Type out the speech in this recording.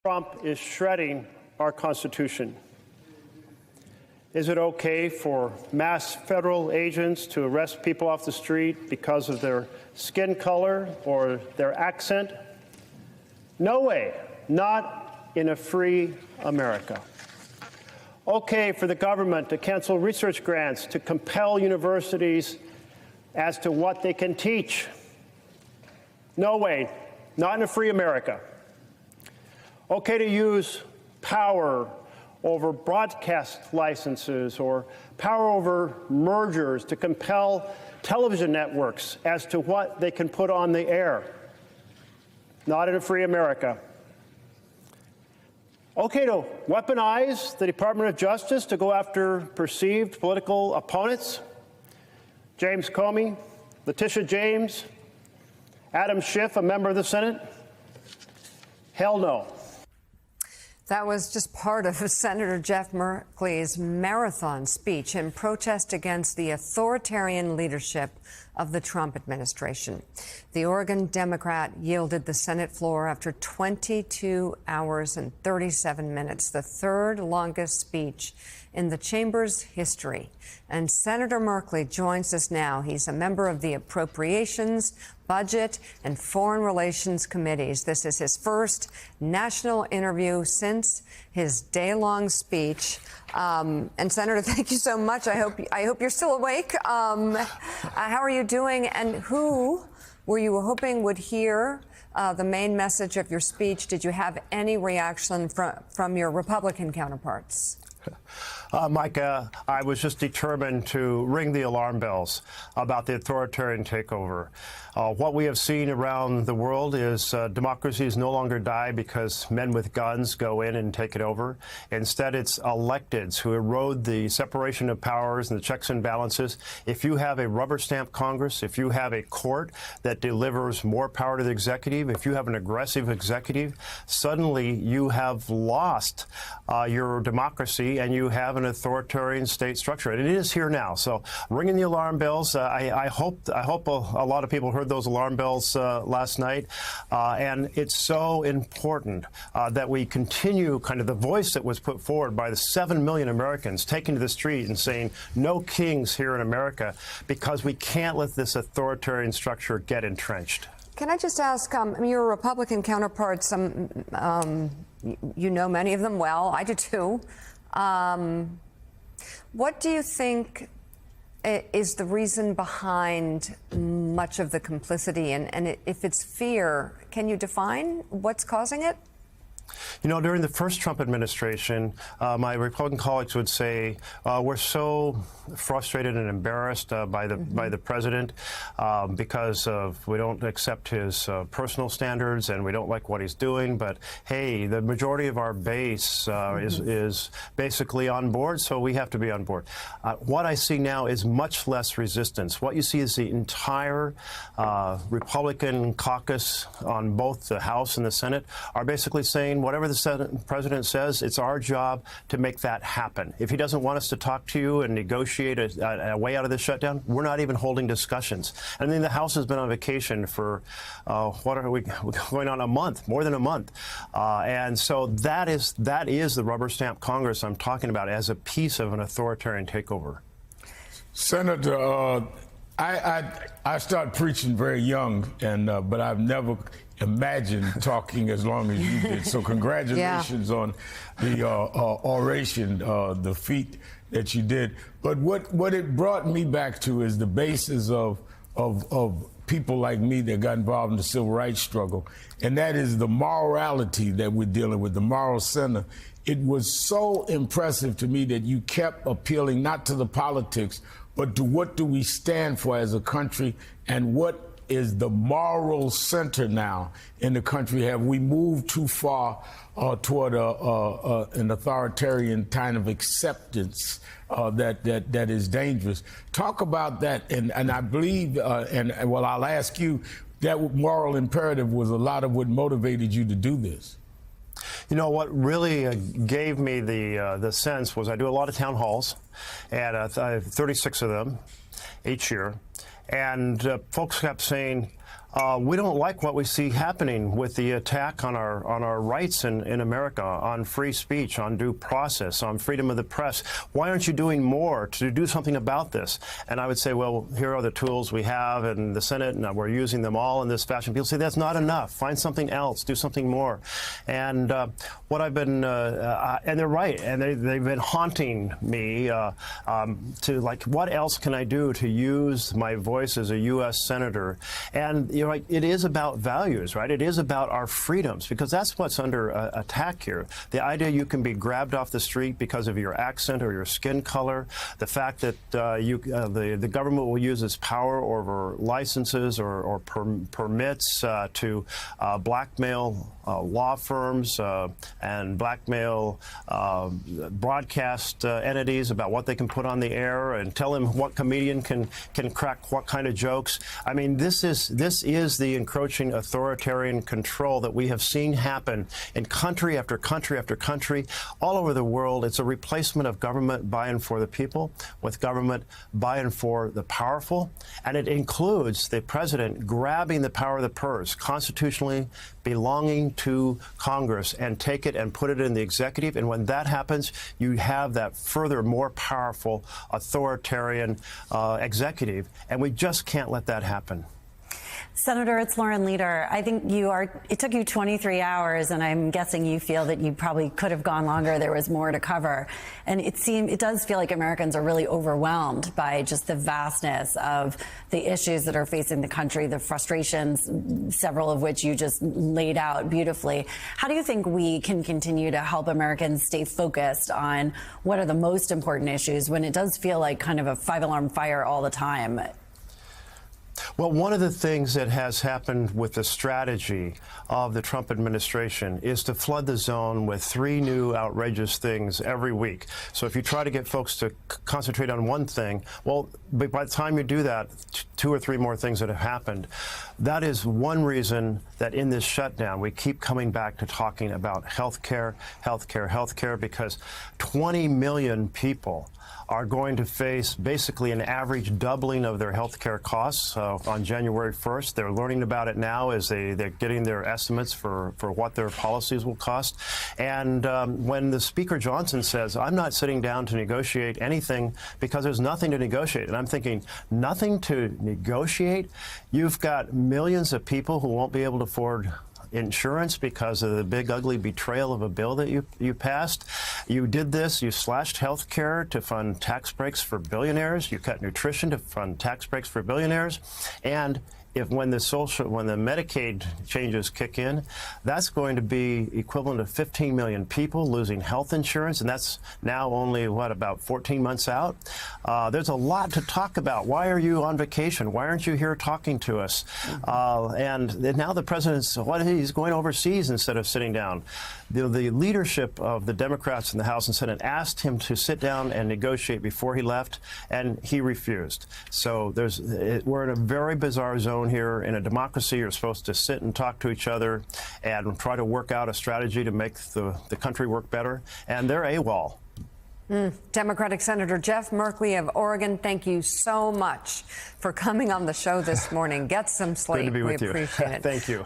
Trump is shredding our Constitution. Is it okay for mass federal agents to arrest people off the street because of their skin color or their accent? No way, not in a free America. Okay for the government to cancel research grants to compel universities as to what they can teach? No way, not in a free America. Okay to use power over broadcast licenses or power over mergers to compel television networks as to what they can put on the air? Not in a free America. Okay to weaponize the Department of Justice to go after perceived political opponents? James Comey, Letitia James, Adam Schiff, a member of the Senate? Hell no. That was just part of Senator Jeff Merkley's marathon speech in protest against the authoritarian leadership of the Trump administration. The Oregon Democrat yielded the Senate floor after 22 hours and 37 minutes, the third longest speech in the chamber's history. And Senator Merkley joins us now. He's a member of the Appropriations, Budget, and Foreign Relations Committees. This is his first national interview since his day-long speech. And Senator, thank you so much. I hope you're still awake. How are you doing? And who were you hoping would hear the main message of your speech? Did you have any reaction from your Republican counterparts? Micah, I was just determined to ring the alarm bells about the authoritarian takeover. What we have seen around the world is democracies no longer die because men with guns go in and take it over. Instead, it's electeds who erode the separation of powers and the checks and balances. If you have a rubber stamp Congress, if you have a court that delivers more power to the executive, if you have an aggressive executive, suddenly you have lost your democracy and you have an authoritarian state structure. And it is here now. So ringing the alarm bells. I hope a lot of people heard those alarm bells last night. And it's so important that we continue kind of the voice that was put forward by the 7 million Americans taking to the street and saying no kings here in America, because we can't let this authoritarian structure get entrenched. Can I just ask, your Republican counterparts, you know many of them well. I do too. What do you think is the reason behind much of the complicity? And if it's fear, can you define what's causing it? You know, during the first Trump administration, my Republican colleagues would say we're so frustrated and embarrassed by the president because we don't accept his personal standards and we don't like what he's doing. But hey, the majority of our base is basically on board, so we have to be on board. What I see now is much less resistance. What you see is the entire Republican caucus on both the House and the Senate are basically saying, whatever the president says, it's our job to make that happen. If he doesn't want us to talk to you and negotiate a way out of this shutdown, we're not even holding discussions. And then the House has been on vacation for, what are we going on, a month, more than a month. And so that is the rubber stamp Congress I'm talking about as a piece of an authoritarian takeover. Senator, I started preaching very young, and but I've never imagined talking as long as you did. So congratulations on the oration, the feat that you did. But what it brought me back to is the basis of people like me that got involved in the civil rights struggle, and that is the morality that we're dealing with, the moral center. It was so impressive to me that you kept appealing not to the politics, but to what do we stand for as a country, and what is the moral center now in the country? Have we moved too far toward an authoritarian kind of acceptance that is dangerous? Talk about that, and I believe, well, I'll ask you, that moral imperative was a lot of what motivated you to do this. You know, what really gave me the sense was I do a lot of town halls, and I have 36 of them each year. And folks kept saying, we don't like what we see happening with the attack on our rights in America, on free speech, on due process, on freedom of the press. Why aren't you doing more to do something about this? And I would say, well, here are the tools we have in the Senate, and we're using them all in this fashion. People say that's not enough. Find something else. Do something more. And what I've been, and they're right, and they've been haunting me to, like, what else can I do to use my voice as a U.S. senator? And you know, like, it is about values, right? It is about our freedoms, because that's what's under attack here. The idea you can be grabbed off the street because of your accent or your skin color, the fact that the government will use its power over licenses or permits to blackmail law firms and blackmail broadcast entities about what they can put on the air, and tell them what comedian can crack what kind of jokes. I mean, this is the encroaching authoritarian control that we have seen happen in country after country after country all over the world. It's a replacement of government by and for the people with government by and for the powerful, and it includes the president grabbing the power of the purse, constitutionally belonging to Congress, and take it and put it in the executive. And when that happens, you have that further, more powerful authoritarian executive, and we just can't let that happen. Senator, it's Lauren Leader. I think it took you 23 hours, and I'm guessing you feel that you probably could have gone longer. There was more to cover. And it does feel like Americans are really overwhelmed by just the vastness of the issues that are facing the country, the frustrations, several of which you just laid out beautifully. How do you think we can continue to help Americans stay focused on what are the most important issues when it does feel like kind of a five-alarm fire all the time? Well, one of the things that has happened with the strategy of the Trump administration is to flood the zone with 3 new outrageous things every week. So if you try to get folks to concentrate on one thing, well, by the time you do that, 2 or 3 more things that have happened. That is one reason that in this shutdown, we keep coming back to talking about healthcare, because 20 million people are going to face basically an average doubling of their health care costs on January 1st. They're learning about it now as they're getting their estimates for what their policies will cost. And when the Speaker Johnson says, I'm not sitting down to negotiate anything because there's nothing to negotiate, and I'm thinking, nothing to negotiate? You've got millions of people who won't be able to afford insurance because of the big ugly betrayal of a bill that you passed. You did this. You slashed health care to fund tax breaks for billionaires. You cut nutrition to fund tax breaks for billionaires. And when the Medicaid changes kick in, that's going to be equivalent to 15 million people losing health insurance, and that's now only, about 14 months out? There's a lot to talk about. Why are you on vacation? Why aren't you here talking to us? And now the president's, he's going overseas instead of sitting down. The leadership of the Democrats in the House and Senate asked him to sit down and negotiate before he left, and he refused. So we're in a very bizarre zone here. In a democracy, you're supposed to sit and talk to each other and try to work out a strategy to make the country work better, and they're AWOL. Democratic Senator Jeff Merkley of Oregon, thank you so much for coming on the show this morning. Get some sleep. Good to be with you. We appreciate it. Thank you.